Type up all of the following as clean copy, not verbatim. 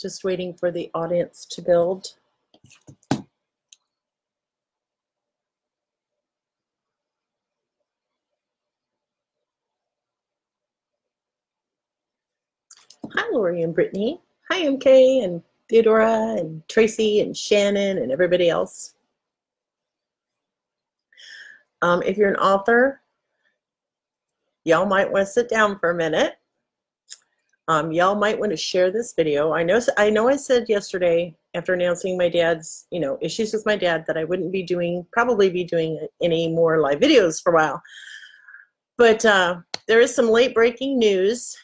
Just waiting for the audience to build. Hi, Lori and Brittany. Hi, MK and Theodora and Tracy and Shannon and everybody else. If you're an author, y'all might want to sit down for a minute. Y'all might want to share this video. I know I said yesterday after announcing my dad's, issues with my dad that I wouldn't be probably be doing any more live videos for a while. But there is some late breaking news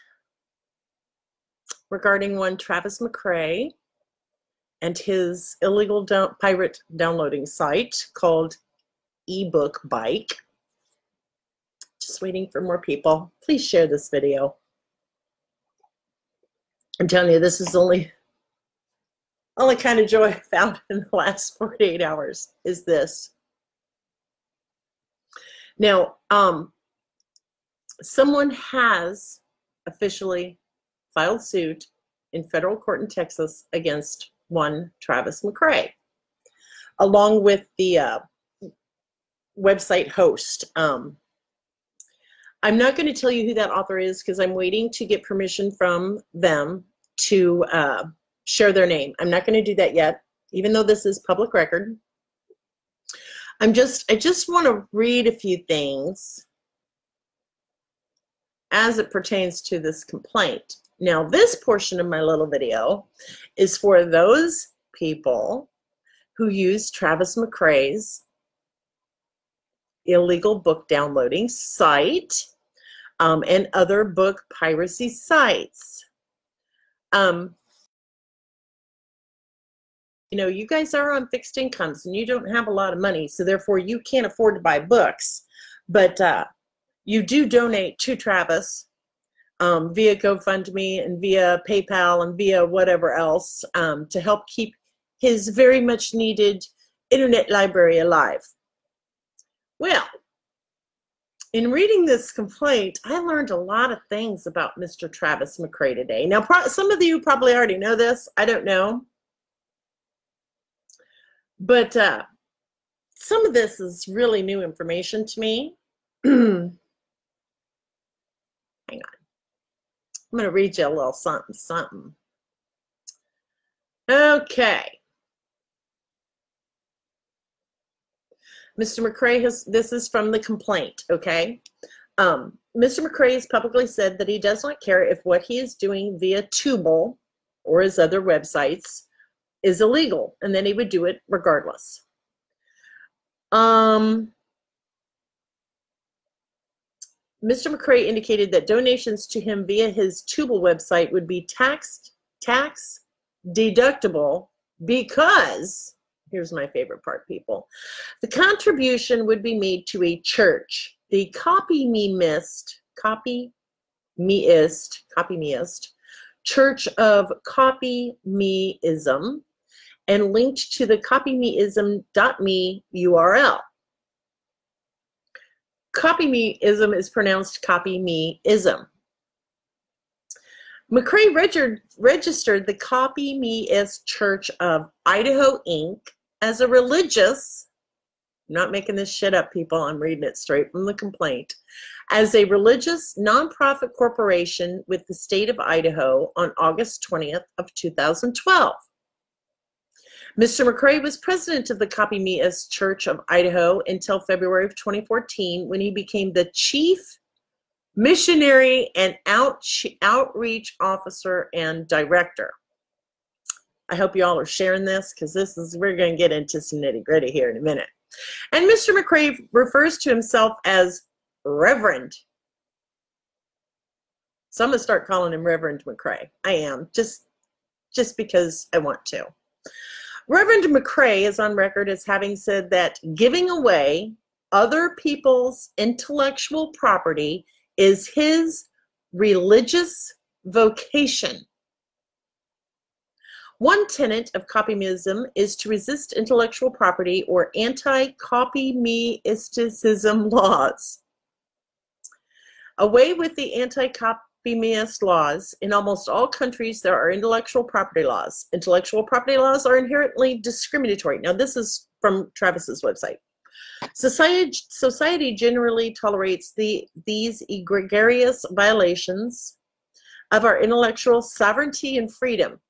regarding one Travis McCray and his illegal pirate downloading site called Ebook Bike. Just waiting for more people. Please share this video. I'm telling you, this is only kind of joy I found in the last 48 hours is this. Now, someone has officially filed suit in federal court in Texas against one Travis McCray, along with the website host. I'm not going to tell you who that author is because I'm waiting to get permission from them to share their name. I'm not going to do that yet, even though this is public record. I just want to read a few things as it pertains to this complaint. Now, this portion of my little video is for those people who use Travis McCray's illegal book downloading site and other book piracy sites. You guys are on fixed incomes and you don't have a lot of money, so therefore you can't afford to buy books, but you do donate to Travis via GoFundMe and via PayPal and via whatever else to help keep his very much needed internet library alive. Well, in reading this complaint, I learned a lot of things about Mr. Travis McCray today. Now, some of you probably already know this. I don't know. But some of this is really new information to me. Hang on. I'm going to read you a little something. Okay. Mr. McCray this is from the complaint, okay? Mr. McCray has publicly said that he does not care if what he is doing via Tubal or his other websites is illegal, and then he would do it regardless. Mr. McCray indicated that donations to him via his Tubal website would be tax deductible because, here's my favorite part, people, the contribution would be made to a church, the Copy Meist Church of Copy Meism, and linked to the copymeism.me URL. Copymeism is pronounced copymeism. McCray registered the Copy Meist Church of Idaho, Inc. as a religious, I'm not making this shit up, people, I'm reading it straight from the complaint, as a religious nonprofit corporation with the state of Idaho on August 20th of 2012. Mr. McCray was president of the Copy Meist Church of Idaho until February of 2014 when he became the chief missionary and outreach officer and director. I hope you all are sharing this because we're going to get into some nitty gritty here in a minute. And Mr. McCray refers to himself as Reverend. So I'm going to start calling him Reverend McCray. I am, just because I want to. Reverend McCray is on record as having said that giving away other people's intellectual property is his religious vocation. One tenet of copymeism is to resist intellectual property or anti-copymeisticism laws. Away with the anti-copymeisticism copyist laws. In almost all countries, there are intellectual property laws. Intellectual property laws are inherently discriminatory. Now, this is from Travis's website. Society generally tolerates these egregious violations of our intellectual sovereignty and freedom.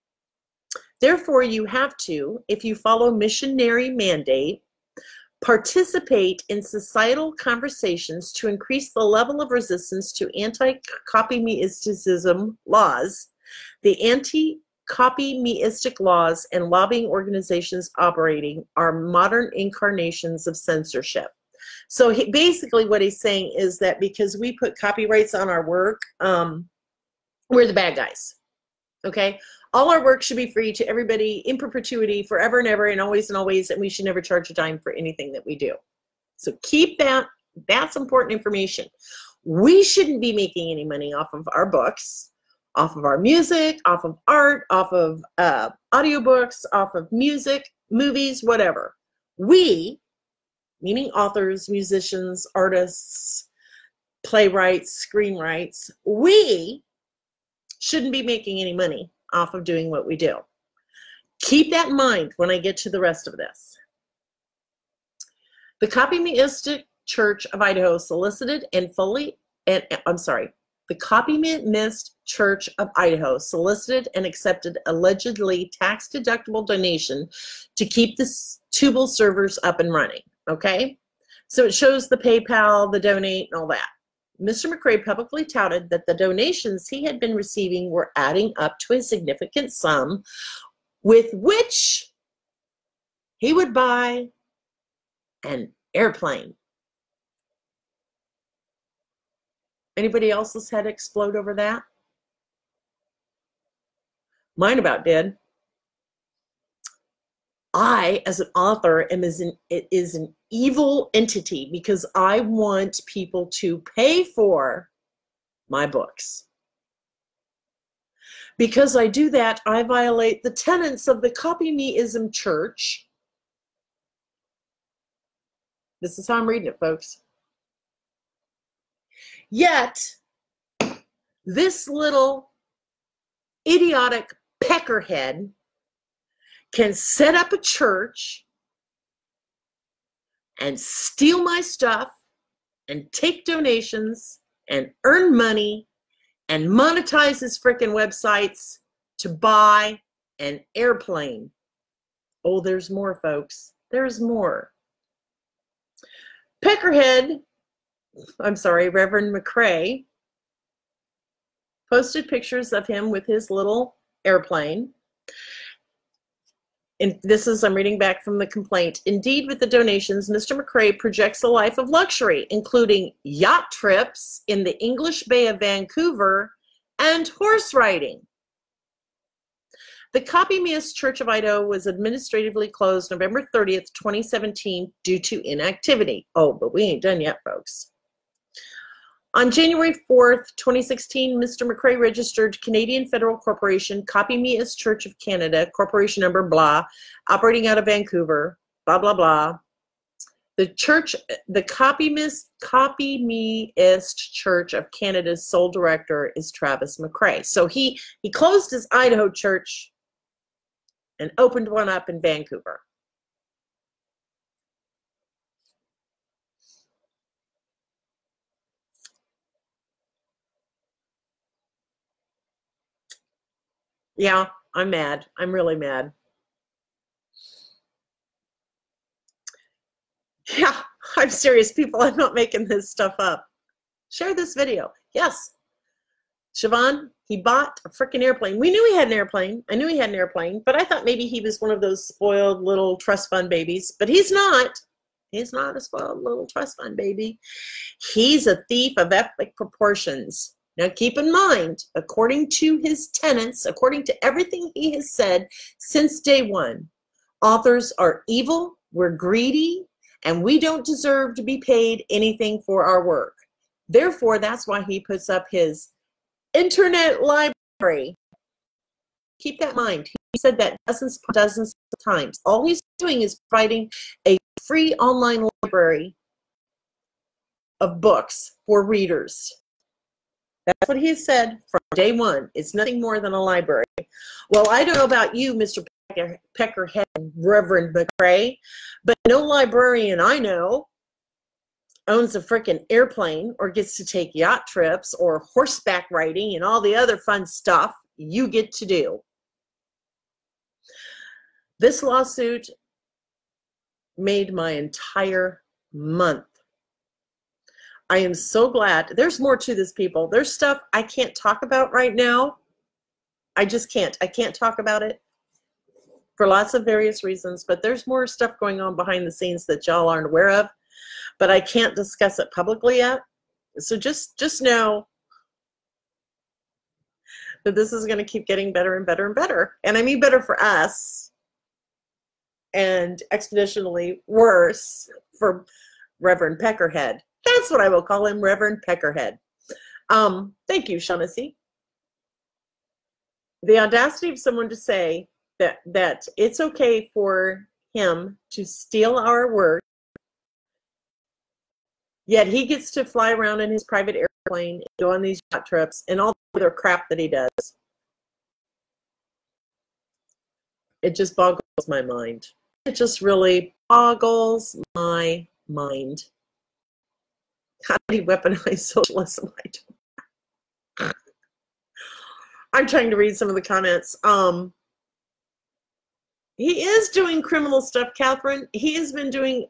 Therefore, you have to, if you follow missionary mandate, participate in societal conversations to increase the level of resistance to anti-copymeism laws, the anti-copymeistic laws and lobbying organizations operating are modern incarnations of censorship. So basically what he's saying is that because we put copyrights on our work, we're the bad guys, okay? All our work should be free to everybody in perpetuity, forever and ever, and always, and we should never charge a dime for anything that we do. So keep that. That's important information. We shouldn't be making any money off of our books, off of our music, off of art, off of audiobooks, off of music, movies, whatever. We, meaning authors, musicians, artists, playwrights, screenwrights, we shouldn't be making any money off of doing what we do. Keep that in mind when I get to the rest of this. The Copymeistic Church of Idaho solicited and the Copymist Church of Idaho solicited and accepted allegedly tax-deductible donation to keep the Tubal servers up and running, okay? So it shows the PayPal, the donate, and all that. Mr. McRae publicly touted that the donations he had been receiving were adding up to a significant sum with which he would buy an airplane. Anybody else's head explode over that? Mine about did. I, as an author, is an evil entity because I want people to pay for my books. Because I do that, I violate the tenets of the Copymeism Church. This is how I'm reading it, folks. Yet, this little idiotic peckerhead can set up a church and steal my stuff and take donations and earn money and monetize his frickin' websites to buy an airplane. Oh, there's more, folks. There's more. Reverend McRae posted pictures of him with his little airplane. And this is, I'm reading back from the complaint. Indeed, with the donations, Mr. McRae projects a life of luxury, including yacht trips in the English Bay of Vancouver and horse riding. The Copymist Church of Idaho was administratively closed November 30th, 2017 due to inactivity. Oh, but we ain't done yet, folks. On January 4th, 2016, Mr. McRae registered Canadian Federal Corporation, Copymist Church of Canada, corporation number blah, operating out of Vancouver, blah, blah, blah. The Copymist Church of Canada's sole director is Travis McRae. So he closed his Idaho church and opened one up in Vancouver. Yeah, I'm mad. I'm really mad. Yeah, I'm serious, people. I'm not making this stuff up. Share this video. Yes, Siobhan, he bought a freaking airplane. We knew he had an airplane. I knew he had an airplane, but I thought maybe he was one of those spoiled little trust fund babies. But he's not. He's not a spoiled little trust fund baby. He's a thief of epic proportions. Now keep in mind, according to his tenets, according to everything he has said since day one, authors are evil, we're greedy, and we don't deserve to be paid anything for our work. Therefore, that's why he puts up his internet library. Keep that in mind. He said that dozens of times. All he's doing is providing a free online library of books for readers. That's what he said from day one. It's nothing more than a library. Well, I don't know about you, Mr. Peckerhead, Reverend McCrae, but no librarian I know owns a frickin' airplane or gets to take yacht trips or horseback riding and all the other fun stuff you get to do. This lawsuit made my entire month. I am so glad. There's more to this, people. There's stuff I can't talk about right now. I just can't. I can't talk about it for lots of various reasons, but there's more stuff going on behind the scenes that y'all aren't aware of, but I can't discuss it publicly yet. So just know that this is going to keep getting better and better and better. And I mean better for us and exponentially worse for Reverend Peckerhead. That's what I will call him, Reverend Peckerhead. Thank you, Shaughnessy. The audacity of someone to say that it's okay for him to steal our work, yet he gets to fly around in his private airplane and go on these yacht trips and all the other crap that he does. It just boggles my mind. It just really boggles my mind. How did he weaponize socialism? I'm trying to read some of the comments. He is doing criminal stuff, Catherine. He has been doing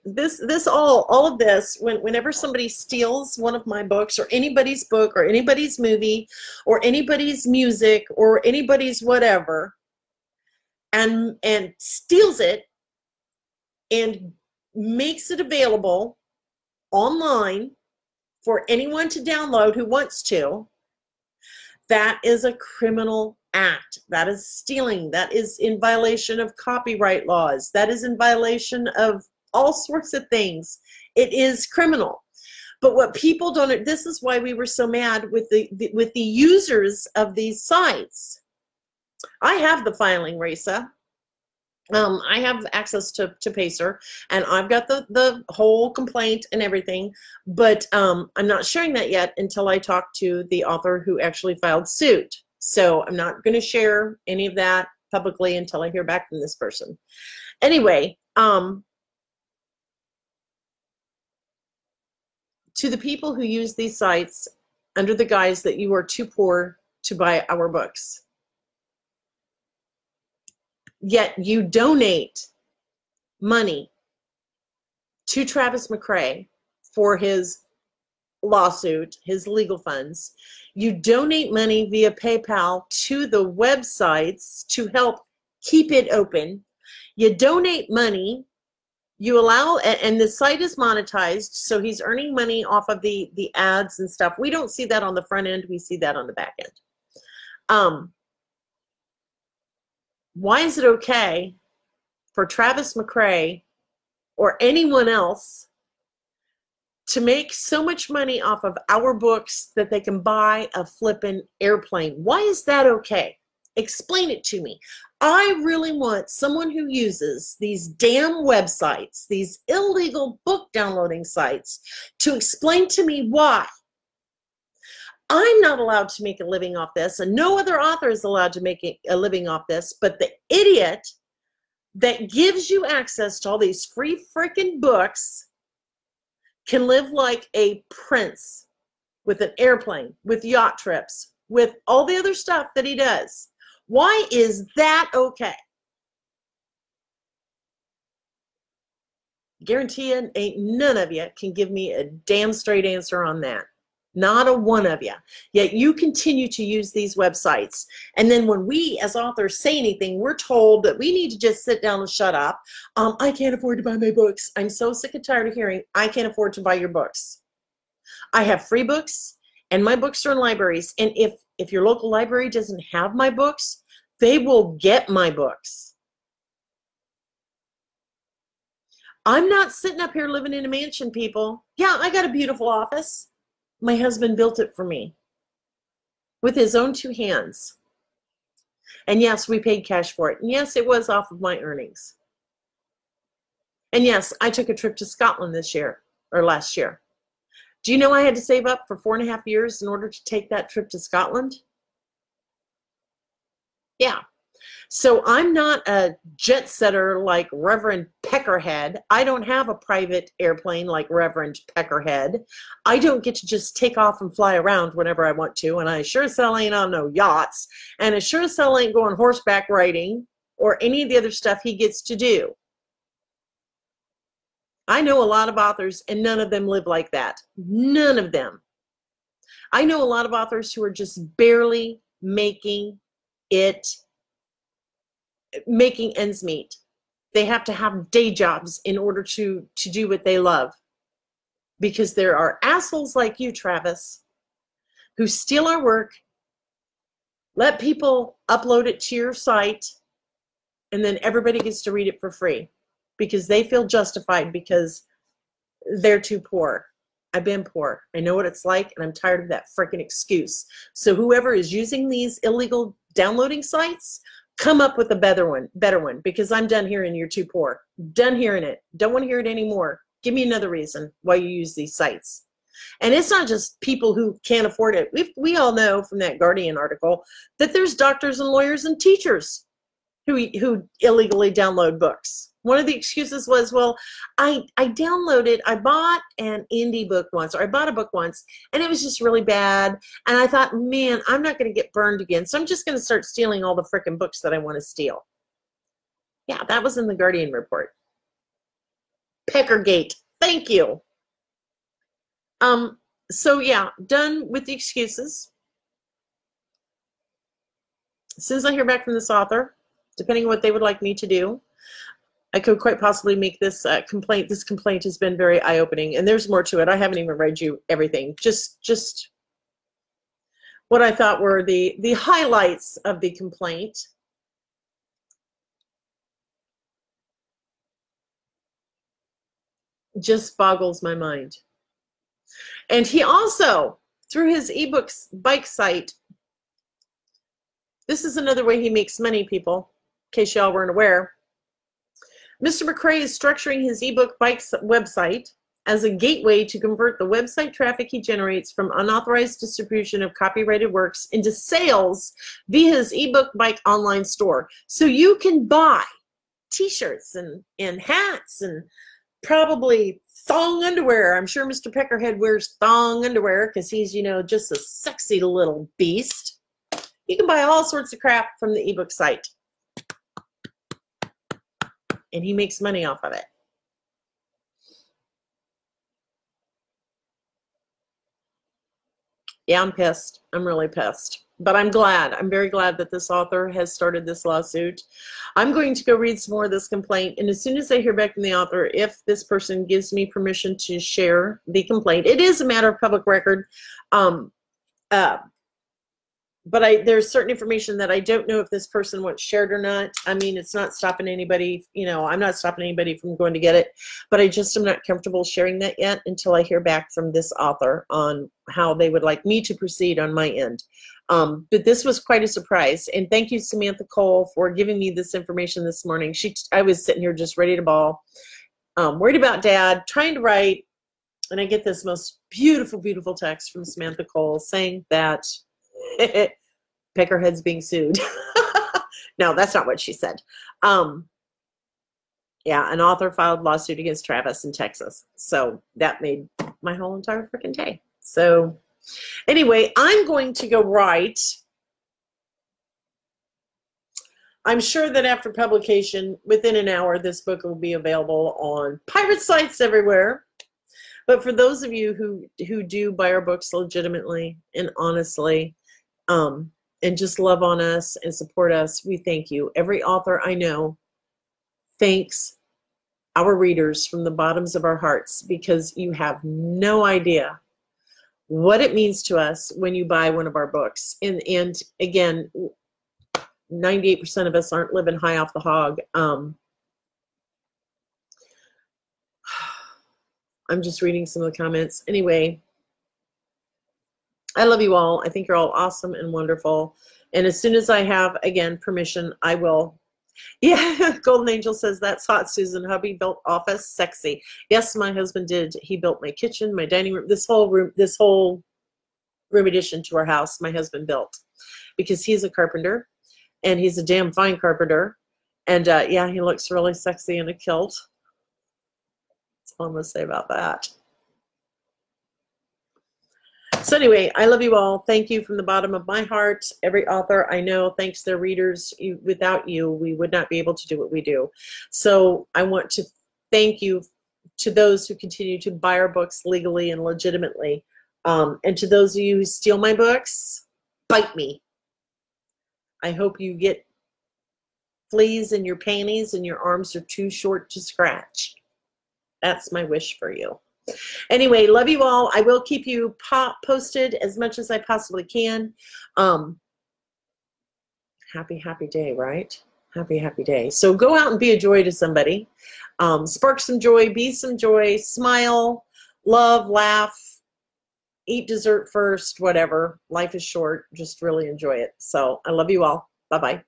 all of this. Whenever somebody steals one of my books or anybody's book or anybody's movie or anybody's music or anybody's whatever, and steals it and makes it available online for anyone to download who wants to, that is a criminal act. That is stealing. That is in violation of copyright laws. That is in violation of all sorts of things. It is criminal. But what people don't, this is why we were so mad with the users of these sites. I have the filing, Risa. I have access to Pacer, and I've got the whole complaint and everything, but I'm not sharing that yet until I talk to the author who actually filed suit. So I'm not going to share any of that publicly until I hear back from this person. Anyway, to the people who use these sites under the guise that you are too poor to buy our books, yet you donate money to Travis McCrae for his lawsuit, his legal funds. You donate money via PayPal to the websites to help keep it open. You donate money, you allow, and the site is monetized, so he's earning money off of the ads and stuff. We don't see that on the front end, we see that on the back end. Why is it okay for Travis McCrae or anyone else to make so much money off of our books that they can buy a flippin' airplane? Why is that okay? Explain it to me. I really want someone who uses these damn websites, these illegal book downloading sites, to explain to me why I'm not allowed to make a living off this, and no other author is allowed to make a living off this, but the idiot that gives you access to all these free freaking books can live like a prince with an airplane, with yacht trips, with all the other stuff that he does. Why is that okay? Guarantee you, ain't none of you can give me a damn straight answer on that. Not a one of you. Yet you continue to use these websites. And then when we as authors say anything, we're told that we need to just sit down and shut up. I can't afford to buy my books. I'm so sick and tired of hearing, I can't afford to buy your books. I have free books, and my books are in libraries. And if your local library doesn't have my books, they will get my books. I'm not sitting up here living in a mansion, people. Yeah, I got a beautiful office. My husband built it for me with his own two hands. And yes, we paid cash for it. And yes, it was off of my earnings. And yes, I took a trip to Scotland this year, or last year. Do you know I had to save up for 4.5 years in order to take that trip to Scotland? Yeah. So I'm not a jet setter like Reverend Peckerhead. I don't have a private airplane like Reverend Peckerhead. I don't get to just take off and fly around whenever I want to, and I sure as hell ain't on no yachts, and I sure as hell ain't going horseback riding or any of the other stuff he gets to do. I know a lot of authors, and none of them live like that. None of them. I know a lot of authors who are just barely making ends meet. They have to have day jobs in order to do what they love. Because there are assholes like you, Travis, who steal our work, let people upload it to your site, and then everybody gets to read it for free because they feel justified because they're too poor. I've been poor. I know what it's like, and I'm tired of that freaking excuse. So whoever is using these illegal downloading sites, come up with a better one, because I'm done hearing you're too poor. Done hearing it. Don't want to hear it anymore. Give me another reason why you use these sites. And it's not just people who can't afford it. We all know from that Guardian article that there's doctors and lawyers and teachers who illegally download books. One of the excuses was, well, I bought an indie book once, or I bought a book once, and it was just really bad. And I thought, man, I'm not going to get burned again, so I'm just going to start stealing all the frickin' books that I want to steal. Yeah, that was in the Guardian report. Peckergate. Thank you. So yeah, done with the excuses. As soon as I hear back from this author, depending on what they would like me to do, I could quite possibly make this complaint. This complaint has been very eye-opening, and there's more to it. I haven't even read you everything. Just what I thought were the highlights of the complaint. Just boggles my mind. And he also, through his ebooks bike site, this is another way he makes money, people, in case y'all weren't aware. Mr. McCrae is structuring his ebook bike website as a gateway to convert the website traffic he generates from unauthorized distribution of copyrighted works into sales via his ebook bike online store. So you can buy t-shirts and hats and probably thong underwear. I'm sure Mr. Peckerhead wears thong underwear because he's, you know, just a sexy little beast. You can buy all sorts of crap from the ebook site. And he makes money off of it. Yeah, I'm pissed. I'm really pissed. But I'm glad. I'm very glad that this author has started this lawsuit. I'm going to go read some more of this complaint. And as soon as I hear back from the author, if this person gives me permission to share the complaint, it is a matter of public record. But there's certain information that I don't know if this person wants shared or not. I mean, it's not stopping anybody, you know, I'm not stopping anybody from going to get it, but I just am not comfortable sharing that yet until I hear back from this author on how they would like me to proceed on my end. But this was quite a surprise. And thank you, Samantha Cole, for giving me this information this morning. I was sitting here just ready to bawl, worried about Dad, trying to write, and I get this most beautiful, beautiful text from Samantha Cole saying that Peckerhead's being sued. No, that's not what she said. Yeah, an author filed lawsuit against Travis in Texas. So that made my whole entire freaking day. So anyway, I'm going to go write. I'm sure that after publication, within an hour, this book will be available on pirate sites everywhere. But for those of you who do buy our books legitimately and honestly, and just love on us and support us, we thank you. Every author I know thanks our readers from the bottoms of our hearts, because you have no idea what it means to us when you buy one of our books. And again, 98% of us aren't living high off the hog. I'm just reading some of the comments. Anyway, I love you all. I think you're all awesome and wonderful. And as soon as I have, again, permission, I will Yeah, Golden Angel says, that's hot, Susan. Hubby built office, sexy. Yes, my husband did. He built my kitchen, my dining room, this whole room addition to our house, my husband built, because he's a carpenter, and he's a damn fine carpenter. And yeah, he looks really sexy in a kilt. That's all I'm going to say about that. So anyway, I love you all. Thank you from the bottom of my heart. Every author I know thanks their readers. Without you, we would not be able to do what we do. So I want to thank you to those who continue to buy our books legally and legitimately. And to those of you who steal my books, bite me. I hope you get fleas in your panties and your arms are too short to scratch. That's my wish for you. Anyway, love you all. I will keep you posted as much as I possibly can. Happy day, right? Happy day. So go out and be a joy to somebody. Spark some joy, be some joy, smile, love, laugh, eat dessert first, whatever. Life is short. Just really enjoy it. So I love you all. Bye-bye.